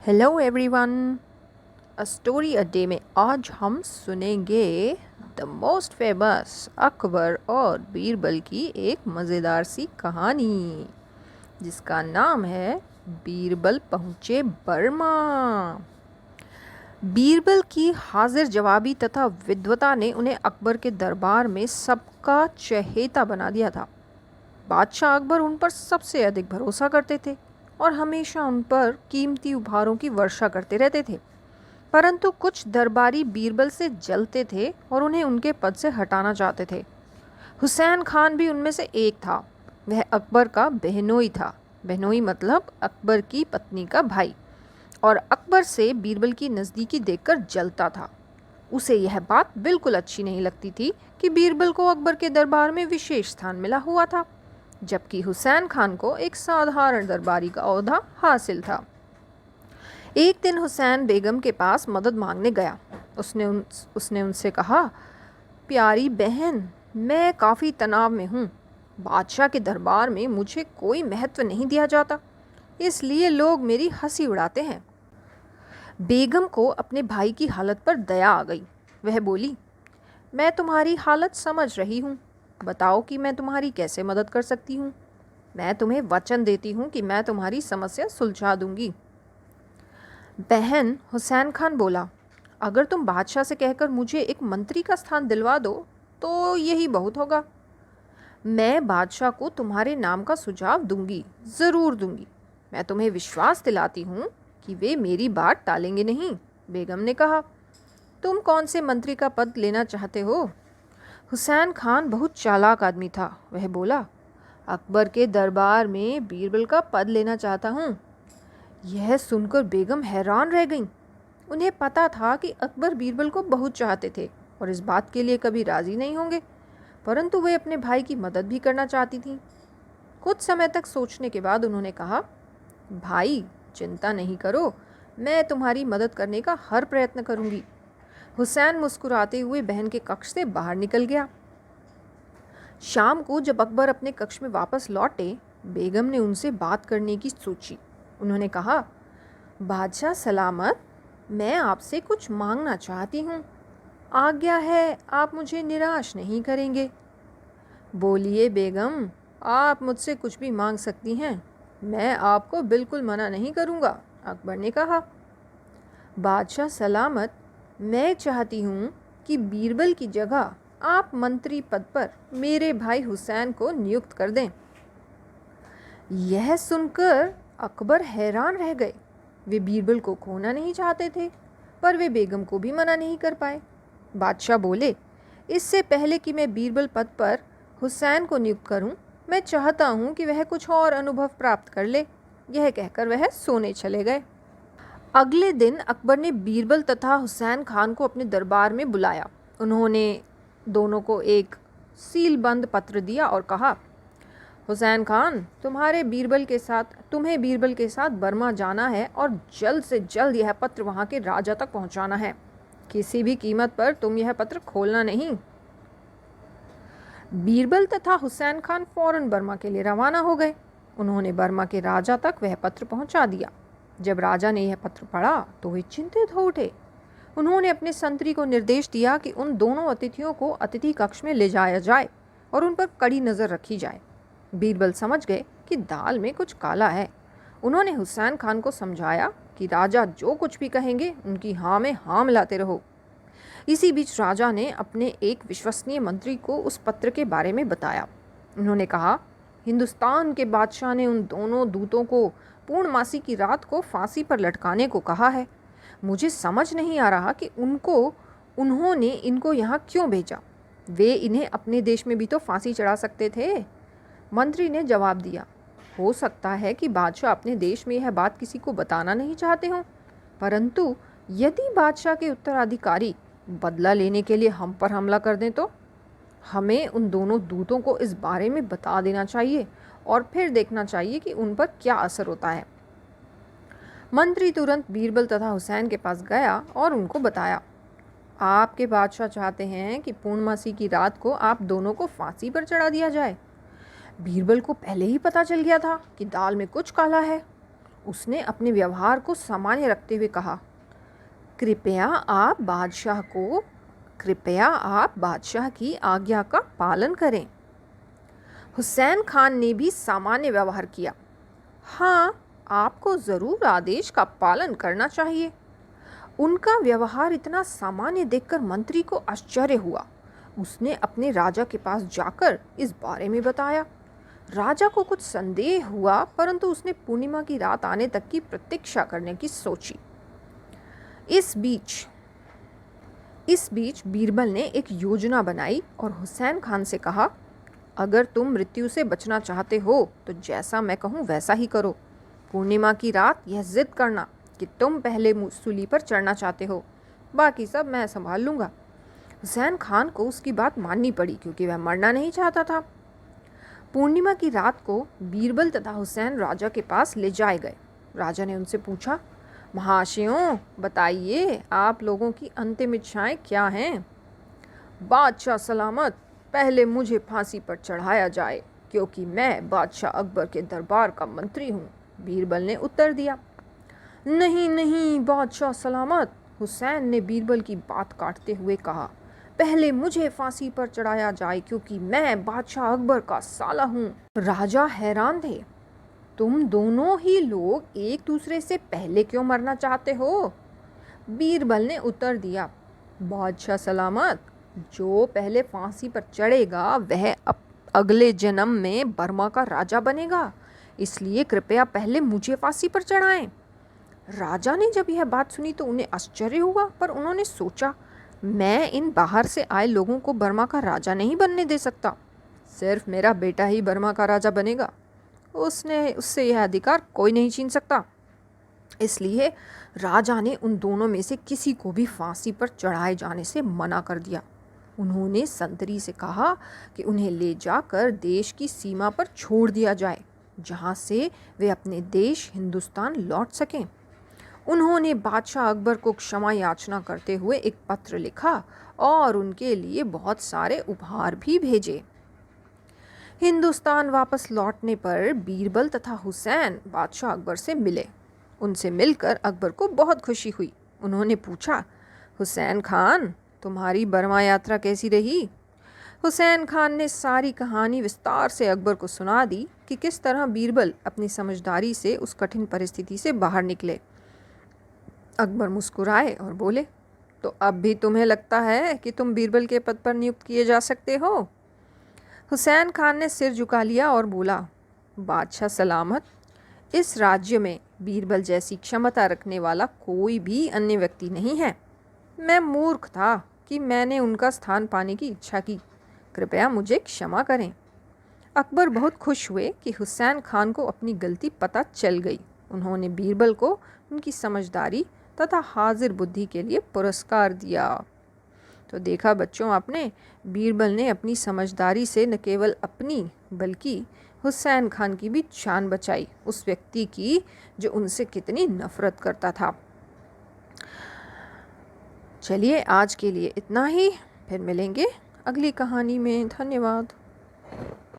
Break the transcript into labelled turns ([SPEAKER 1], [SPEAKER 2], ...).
[SPEAKER 1] Hello everyone. A story a day में आज हम सुनेंगे द मोस्ट फेमस अकबर और बीरबल की एक मज़ेदार सी कहानी जिसका नाम है बीरबल पहुँचे बर्मा। बीरबल की हाजिर जवाबी तथा विद्वता ने उन्हें अकबर के दरबार में सबका चहेता बना दिया था। बादशाह अकबर उन पर सबसे अधिक भरोसा करते थे और हमेशा उन पर कीमती उपहारों की वर्षा करते रहते थे। परंतु कुछ दरबारी बीरबल से जलते थे और उन्हें उनके पद से हटाना चाहते थे। हुसैन खान भी उनमें से एक था। वह अकबर का बहनोई था। बहनोई मतलब अकबर की पत्नी का भाई, और अकबर से बीरबल की नज़दीकी देखकर जलता था। उसे यह बात बिल्कुल अच्छी नहीं लगती थी कि बीरबल को अकबर के दरबार में विशेष स्थान मिला हुआ था, जबकि हुसैन खान को एक साधारण दरबारी का ओहदा हासिल था। एक दिन हुसैन बेगम के पास मदद मांगने गया। उसने उनसे कहा, प्यारी बहन, मैं काफ़ी तनाव में हूँ। बादशाह के दरबार में मुझे कोई महत्व नहीं दिया जाता, इसलिए लोग मेरी हंसी उड़ाते हैं। बेगम को अपने भाई की हालत पर दया आ गई। वह बोली, मैं तुम्हारी हालत समझ रही हूँ। बताओ कि मैं तुम्हारी कैसे मदद कर सकती हूँ। मैं तुम्हें वचन देती हूँ कि मैं तुम्हारी समस्या सुलझा दूँगी। बहन, हुसैन खान बोला, अगर तुम बादशाह से कहकर मुझे एक मंत्री का स्थान दिलवा दो तो यही बहुत होगा। मैं बादशाह को तुम्हारे नाम का सुझाव दूंगी, ज़रूर दूंगी। मैं तुम्हें विश्वास दिलाती हूँ कि वे मेरी बात टालेंगे नहीं। बेगम ने कहा, तुम कौन से मंत्री का पद लेना चाहते हो? हुसैन खान बहुत चालाक आदमी था। वह बोला, अकबर के दरबार में बीरबल का पद लेना चाहता हूँ। यह सुनकर बेगम हैरान रह गईं। उन्हें पता था कि अकबर बीरबल को बहुत चाहते थे और इस बात के लिए कभी राज़ी नहीं होंगे, परंतु वे अपने भाई की मदद भी करना चाहती थीं। कुछ समय तक सोचने के बाद उन्होंने कहा, भाई, चिंता नहीं करो, मैं तुम्हारी मदद करने का हर प्रयत्न करूंगी। हुसैन मुस्कुराते हुए बहन के कक्ष से बाहर निकल गया। शाम को जब अकबर अपने कक्ष में वापस लौटे, बेगम ने उनसे बात करने की सोची। उन्होंने कहा, बादशाह सलामत, मैं आपसे कुछ मांगना चाहती हूँ। आज्ञा है, आप मुझे निराश नहीं करेंगे। बोलिए बेगम, आप मुझसे कुछ भी मांग सकती हैं। मैं आपको बिल्कुल मना नहीं करूँगा, अकबर ने कहा। बादशाह सलामत, मैं चाहती हूँ कि बीरबल की जगह आप मंत्री पद पर मेरे भाई हुसैन को नियुक्त कर दें। यह सुनकर अकबर हैरान रह गए। वे बीरबल को खोना नहीं चाहते थे, पर वे बेगम को भी मना नहीं कर पाए। बादशाह बोले, इससे पहले कि मैं बीरबल पद पर हुसैन को नियुक्त करूं, मैं चाहता हूं कि वह कुछ और अनुभव प्राप्त कर ले। यह कहकर वह सोने चले गए। अगले दिन अकबर ने बीरबल तथा हुसैन खान को अपने दरबार में बुलाया। उन्होंने दोनों को एक सीलबंद पत्र दिया और कहा, हुसैन खान, तुम्हें बीरबल के साथ बर्मा जाना है और जल्द से जल्द यह पत्र वहाँ के राजा तक पहुँचाना है। किसी भी कीमत पर तुम यह पत्र खोलना नहीं। बीरबल तथा हुसैन खान फौरन बर्मा के लिए रवाना हो गए। उन्होंने बर्मा के राजा तक वह पत्र पहुँचा दिया। जब राजा ने यह पत्र पढ़ा तो वे चिंतित हो उठे। उन्होंने अपने संतरी को निर्देश दिया कि उन दोनों अतिथियों को अतिथि कक्ष में ले जाया जाए और उन पर कड़ी नज़र रखी जाए। बीरबल समझ गए कि दाल में कुछ काला है। उन्होंने हुसैन खान को समझाया कि राजा जो कुछ भी कहेंगे उनकी हाँ में हाँ मिलाते रहो। इसी बीच राजा ने अपने एक विश्वसनीय मंत्री को उस पत्र के बारे में बताया। उन्होंने कहा, हिंदुस्तान के बादशाह ने उन दोनों दूतों को पूर्णमासी की रात को फांसी पर लटकाने को कहा है। मुझे समझ नहीं आ रहा कि उन्होंने इनको यहाँ क्यों भेजा। वे इन्हें अपने देश में भी तो फांसी चढ़ा सकते थे। मंत्री ने जवाब दिया, हो सकता है कि बादशाह अपने देश में यह बात किसी को बताना नहीं चाहते हों, परंतु यदि बादशाह के उत्तराधिकारी बदला लेने के लिए हम पर हमला कर दें तो हमें उन दोनों दूतों को इस बारे में बता देना चाहिए और फिर देखना चाहिए कि उन पर क्या असर होता है। मंत्री तुरंत बीरबल तथा हुसैन के पास गया और उनको बताया, आपके बादशाह चाहते हैं कि पूर्णमासी की रात को आप दोनों को फांसी पर चढ़ा दिया जाए। बीरबल को पहले ही पता चल गया था कि दाल में कुछ काला है। उसने अपने व्यवहार को सामान्य रखते हुए कहा, कृपया आप बादशाह की आज्ञा का पालन करें। हुसैन खान ने भी सामान्य व्यवहार किया। हाँ, आपको ज़रूर आदेश का पालन करना चाहिए। उनका व्यवहार इतना सामान्य देखकर मंत्री को आश्चर्य हुआ। उसने अपने राजा के पास जाकर इस बारे में बताया। राजा को कुछ संदेह हुआ, परंतु उसने पूर्णिमा की रात आने तक की प्रतीक्षा करने की सोची। इस बीच बीरबल ने एक योजना बनाई और हुसैन खान से कहा, अगर तुम मृत्यु से बचना चाहते हो तो जैसा मैं कहूँ वैसा ही करो। पूर्णिमा की रात यह जिद करना कि तुम पहले सूली पर चढ़ना चाहते हो, बाकी सब मैं संभाल लूँगा। हुसैन खान को उसकी बात माननी पड़ी क्योंकि वह मरना नहीं चाहता था। पूर्णिमा की रात को बीरबल तथा हुसैन राजा के पास ले जाए गए। राजा ने उनसे पूछा, महाशयों, बताइए आप लोगों की अंतिम इच्छाएं क्या हैं? बादशाह सलामत, पहले मुझे फांसी पर चढ़ाया जाए क्योंकि मैं बादशाह अकबर के दरबार का मंत्री हूँ, बीरबल ने उत्तर दिया। नहीं नहीं बादशाह सलामत, हुसैन ने बीरबल की बात काटते हुए कहा, पहले मुझे फांसी पर चढ़ाया जाए क्योंकि मैं बादशाह अकबर का साला हूँ। राजा हैरान थे। तुम दोनों ही लोग एक दूसरे से पहले क्यों मरना चाहते हो? बीरबल ने उत्तर दिया, बादशाह सलामत, जो पहले फांसी पर चढ़ेगा वह अगले जन्म में बर्मा का राजा बनेगा, इसलिए कृपया पहले मुझे फांसी पर चढ़ाएं। राजा ने जब यह बात सुनी तो उन्हें आश्चर्य हुआ, पर उन्होंने सोचा, मैं इन बाहर से आए लोगों को बर्मा का राजा नहीं बनने दे सकता। सिर्फ मेरा बेटा ही बर्मा का राजा बनेगा। उससे यह अधिकार कोई नहीं छीन सकता। इसलिए राजा ने उन दोनों में से किसी को भी फांसी पर चढ़ाए जाने से मना कर दिया। उन्होंने संतरी से कहा कि उन्हें ले जाकर देश की सीमा पर छोड़ दिया जाए, जहाँ से वे अपने देश हिंदुस्तान लौट सकें। उन्होंने बादशाह अकबर को क्षमा याचना करते हुए एक पत्र लिखा और उनके लिए बहुत सारे उपहार भी भेजे। हिंदुस्तान वापस लौटने पर बीरबल तथा हुसैन बादशाह अकबर से मिले। उनसे मिलकर अकबर को बहुत खुशी हुई। उन्होंने पूछा, हुसैन खान, तुम्हारी बर्मा यात्रा कैसी रही? हुसैन खान ने सारी कहानी विस्तार से अकबर को सुना दी कि किस तरह बीरबल अपनी समझदारी से उस कठिन परिस्थिति से बाहर निकले। अकबर मुस्कुराए और बोले, तो अब भी तुम्हें लगता है कि तुम बीरबल के पद पर नियुक्त किए जा सकते हो? हुसैन खान ने सिर झुका लिया और बोला, बादशाह सलामत, इस राज्य में बीरबल जैसी क्षमता रखने वाला कोई भी अन्य व्यक्ति नहीं है। मैं मूर्ख था कि मैंने उनका स्थान पाने की इच्छा की। कृपया मुझे क्षमा करें। अकबर बहुत खुश हुए कि हुसैन खान को अपनी गलती पता चल गई। उन्होंने बीरबल को उनकी समझदारी तथा हाजिर बुद्धि के लिए पुरस्कार दिया। तो देखा बच्चों आपने, बीरबल ने अपनी समझदारी से न केवल अपनी बल्कि हुसैन खान की भी जान बचाई, उस व्यक्ति की जो उनसे कितनी नफरत करता था। चलिए आज के लिए इतना ही, फिर मिलेंगे अगली कहानी में। धन्यवाद।